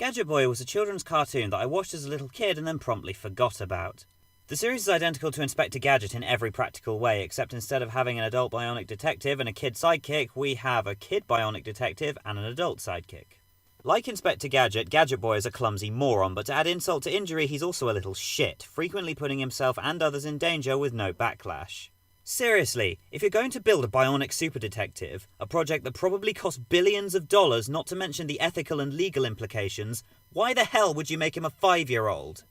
Gadget Boy was a children's cartoon that I watched as a little kid and then promptly forgot about. The series is identical to Inspector Gadget in every practical way, except instead of having an adult bionic detective and a kid sidekick, we have a kid bionic detective and an adult sidekick. Like Inspector Gadget, Gadget Boy is a clumsy moron, but to add insult to injury, he's also a little shit, frequently putting himself and others in danger with no backlash. Seriously, if you're going to build a bionic super detective, a project that probably cost billions of dollars, not to mention the ethical and legal implications, why the hell would you make him a 5-year-old?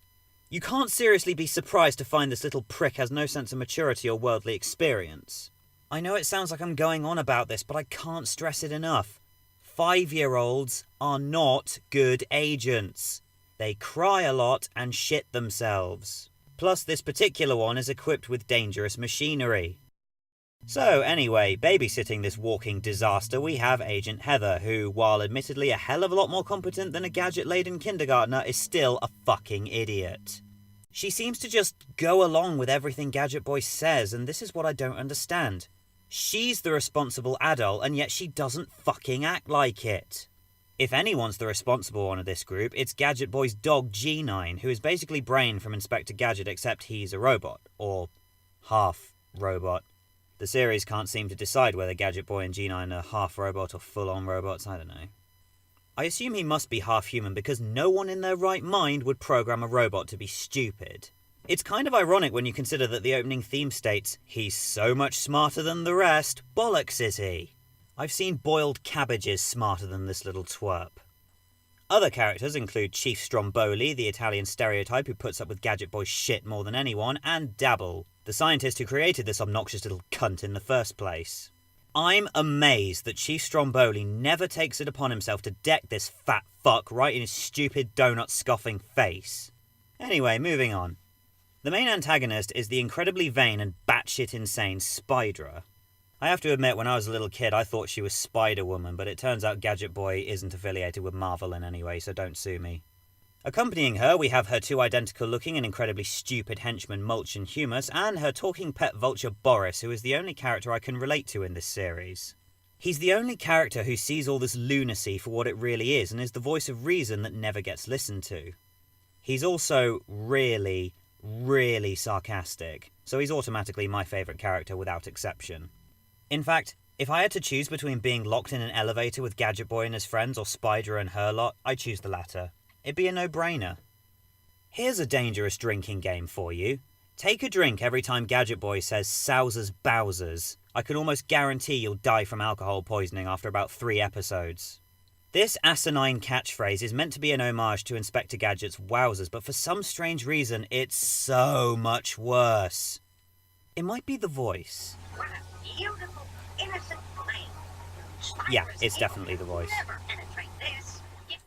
You can't seriously be surprised to find this little prick has no sense of maturity or worldly experience. I know it sounds like I'm going on about this, but I can't stress it enough. 5-year-olds are not good agents. They cry a lot and shit themselves. Plus, this particular one is equipped with dangerous machinery. So, anyway, babysitting this walking disaster, we have Agent Heather, who, while admittedly a hell of a lot more competent than a gadget-laden kindergartner, is still a fucking idiot. She seems to just go along with everything Gadget Boy says, and this is what I don't understand. She's the responsible adult, and yet she doesn't fucking act like it. If anyone's the responsible one of this group, it's Gadget Boy's dog G9, who is basically Brain from Inspector Gadget, except he's a robot, or half robot. The series can't seem to decide whether Gadget Boy and G9 are half robot or full-on robots, I don't know. I assume he must be half human because no one in their right mind would program a robot to be stupid. It's kind of ironic when you consider that the opening theme states, "He's so much smarter than the rest, bollocks is he." I've seen boiled cabbages smarter than this little twerp. Other characters include Chief Stromboli, the Italian stereotype who puts up with Gadget Boy's shit more than anyone, and Dabble, the scientist who created this obnoxious little cunt in the first place. I'm amazed that Chief Stromboli never takes it upon himself to deck this fat fuck right in his stupid donut-scoffing face. Anyway, moving on. The main antagonist is the incredibly vain and batshit insane Spydra. I have to admit, when I was a little kid, I thought she was Spider-Woman, but it turns out Gadget Boy isn't affiliated with Marvel in any way, so don't sue me. Accompanying her, we have her two identical-looking and incredibly stupid henchmen Mulch and Humus, and her talking pet vulture Boris, who is the only character I can relate to in this series. He's the only character who sees all this lunacy for what it really is, and is the voice of reason that never gets listened to. He's also really, really sarcastic, so he's automatically my favourite character without exception. In fact, if I had to choose between being locked in an elevator with Gadget Boy and his friends or Spydra and her lot, I'd choose the latter. It'd be a no-brainer. Here's a dangerous drinking game for you. Take a drink every time Gadget Boy says "Sousers Bowsers." I can almost guarantee you'll die from alcohol poisoning after about 3 episodes. This asinine catchphrase is meant to be an homage to Inspector Gadget's Wowzers, but for some strange reason, it's so much worse. It might be the voice. Beautiful, innocent flame. Yeah, it's definitely the voice.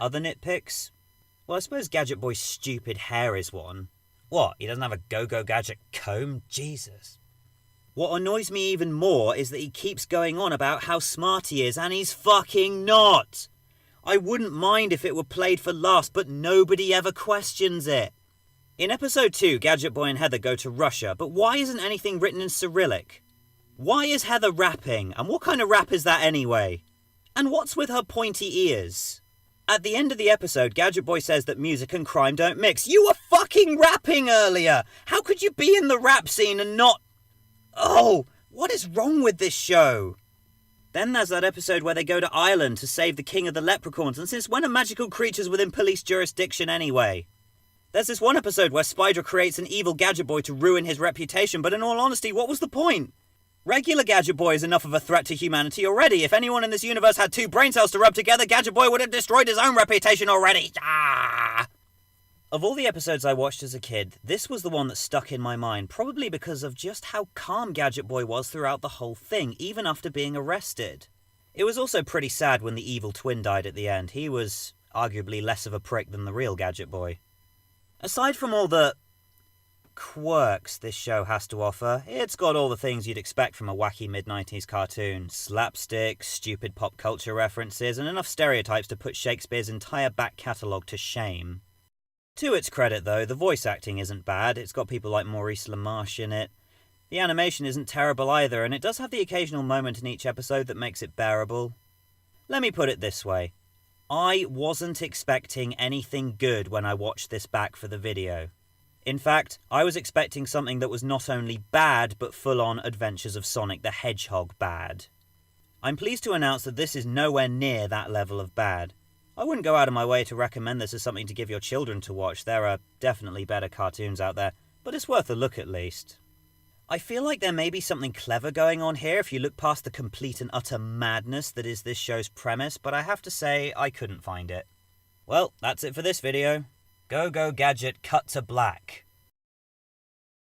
Other nitpicks? Well, I suppose Gadget Boy's stupid hair is one. What, he doesn't have a Go-Go Gadget comb? Jesus. What annoys me even more is that he keeps going on about how smart he is, and he's fucking not! I wouldn't mind if it were played for laughs, but nobody ever questions it. In episode 2, Gadget Boy and Heather go to Russia, but why isn't anything written in Cyrillic? Why is Heather rapping? And what kind of rap is that anyway? And what's with her pointy ears? At the end of the episode, Gadget Boy says that music and crime don't mix. You were fucking rapping earlier! How could you be in the rap scene and not... Oh, what is wrong with this show? Then there's that episode where they go to Ireland to save the king of the leprechauns, and since when are magical creatures within police jurisdiction anyway? There's this one episode where Spydra creates an evil Gadget Boy to ruin his reputation, but in all honesty, what was the point? Regular Gadget Boy is enough of a threat to humanity already. If anyone in this universe had 2 brain cells to rub together, Gadget Boy would have destroyed his own reputation already. Ah! Of all the episodes I watched as a kid, this was the one that stuck in my mind, probably because of just how calm Gadget Boy was throughout the whole thing, even after being arrested. It was also pretty sad when the evil twin died at the end. He was arguably less of a prick than the real Gadget Boy. Aside from all the quirks this show has to offer, it's got all the things you'd expect from a wacky mid-90s cartoon. Slapstick, stupid pop culture references, and enough stereotypes to put Shakespeare's entire back catalogue to shame. To its credit though, the voice acting isn't bad. It's got people like Maurice LaMarche in it. The animation isn't terrible either, and it does have the occasional moment in each episode that makes it bearable. Let me put it this way. I wasn't expecting anything good when I watched this back for the video. In fact, I was expecting something that was not only bad, but full-on Adventures of Sonic the Hedgehog bad. I'm pleased to announce that this is nowhere near that level of bad. I wouldn't go out of my way to recommend this as something to give your children to watch. There are definitely better cartoons out there, but it's worth a look at least. I feel like there may be something clever going on here if you look past the complete and utter madness that is this show's premise, but I have to say I couldn't find it. Well, that's it for this video. Go Gadget cut to black.